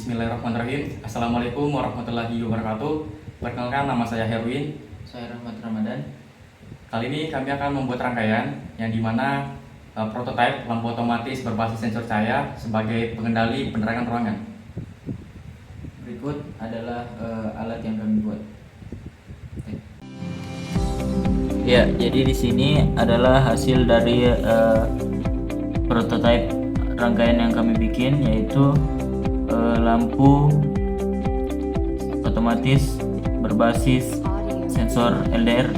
Bismillahirrahmanirrahim. Assalamualaikum warahmatullahi wabarakatuh. Perkenalkan, nama saya Herwin. Saya Rahmat Ramadan. Kali ini kami akan membuat rangkaian yang dimana prototipe lampu otomatis berbasis sensor cahaya sebagai pengendali penerangan ruangan. Berikut adalah alat yang kami buat. Ya, jadi di sini adalah hasil dari prototipe rangkaian yang kami bikin, yaitu lampu otomatis berbasis sensor LDR,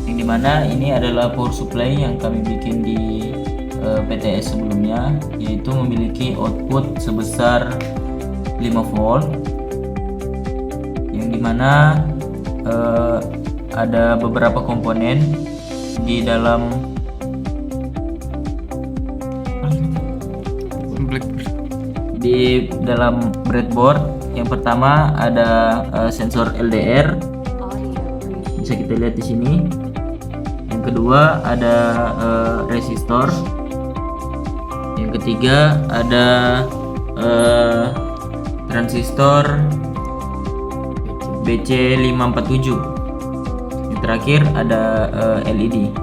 yang dimana ini adalah power supply yang kami bikin di PTS sebelumnya, yaitu memiliki output sebesar 5 volt, yang dimana ada beberapa komponen di dalam breadboard. Yang pertama ada sensor LDR, bisa kita lihat di sini. Yang kedua ada resistor. Yang ketiga ada transistor BC547. Yang terakhir ada LED.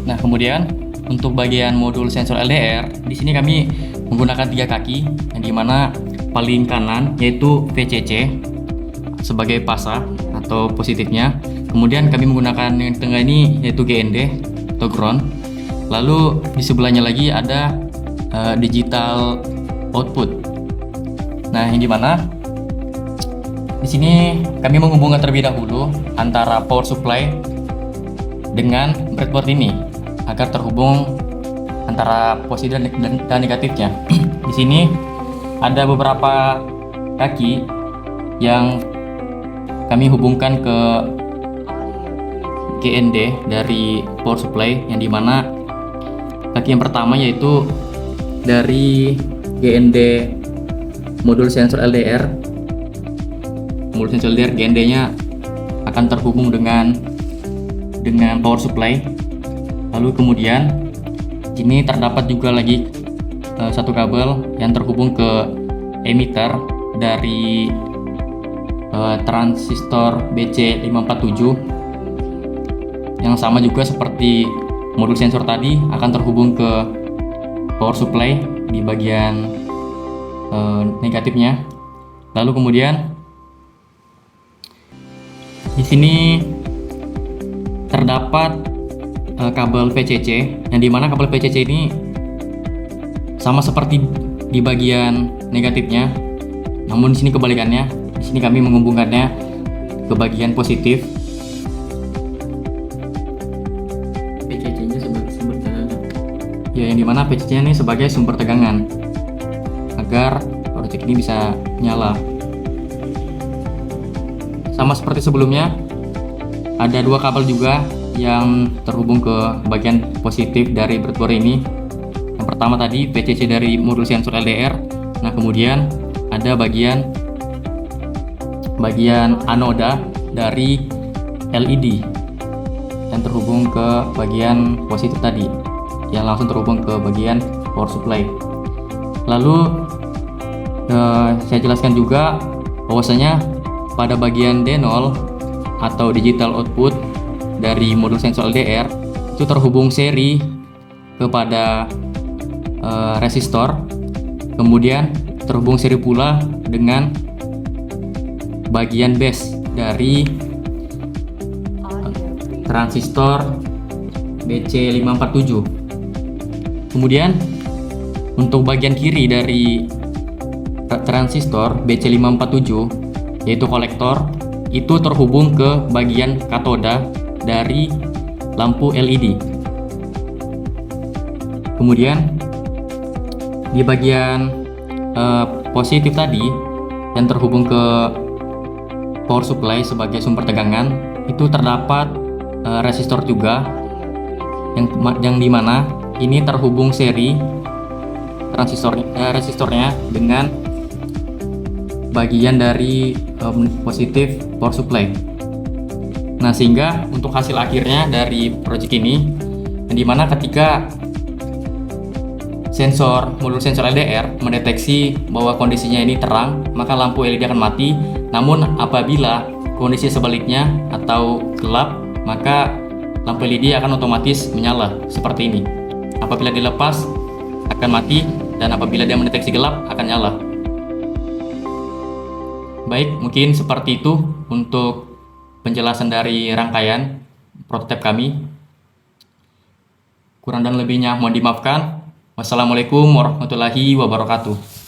Nah, kemudian untuk bagian modul sensor LDR, di sini kami menggunakan 3 kaki, yang dimana paling kanan yaitu VCC sebagai pasa atau positifnya. Kemudian kami menggunakan yang tengah ini yaitu GND atau ground. Lalu di sebelahnya lagi ada digital output. Nah, yang dimana di sini kami menghubungkan terlebih dahulu antara power supply dengan breadboard ini agar terhubung antara positif dan negatifnya. Di sini ada beberapa kaki yang kami hubungkan ke GND dari power supply, yang dimana kaki yang pertama yaitu dari GND modul sensor LDR. Modul sensor LDR GND-nya akan terhubung dengan power supply. Lalu kemudian ini terdapat juga lagi satu kabel yang terhubung ke emitter dari transistor BC547, yang sama juga seperti modul sensor tadi akan terhubung ke power supply di bagian negatifnya. Lalu kemudian di sini terdapat kabel VCC, yang dimana kabel VCC ini sama seperti di bagian negatifnya, namun di sini kebalikannya. Di sini kami menghubungkannya ke bagian positif. VCC-nya sebagai sumber tegangan. Ya, yang dimana VCC ini sebagai sumber tegangan agar project ini bisa nyala. Sama seperti sebelumnya, ada 2 kabel juga yang terhubung ke bagian positif dari breadboard ini. Yang pertama tadi VCC dari modul sensor LDR. Nah, kemudian ada bagian anoda dari LED yang terhubung ke bagian positif tadi, yang langsung terhubung ke bagian power supply. Lalu saya jelaskan juga bahwasanya pada bagian D0 atau digital output dari modul sensor LDR itu terhubung seri kepada resistor, kemudian terhubung seri pula dengan bagian base dari transistor BC547. Kemudian untuk bagian kiri dari transistor BC547 yaitu kolektor, itu terhubung ke bagian katoda dari lampu LED. Kemudian di bagian positif tadi yang terhubung ke power supply sebagai sumber tegangan, itu terdapat resistor juga, yang dimana ini terhubung seri resistornya dengan bagian dari positif power supply. Nah, sehingga untuk hasil akhirnya dari project ini, yang dimana ketika modul sensor LDR mendeteksi bahwa kondisinya ini terang, maka lampu LED akan mati. Namun apabila kondisi sebaliknya atau gelap, maka lampu LED akan otomatis menyala seperti ini. Apabila dilepas akan mati, dan apabila dia mendeteksi gelap akan nyala. Baik, mungkin seperti itu untuk penjelasan dari rangkaian prototipe kami. Kurang dan lebihnya mohon dimaafkan. Wassalamualaikum warahmatullahi wabarakatuh.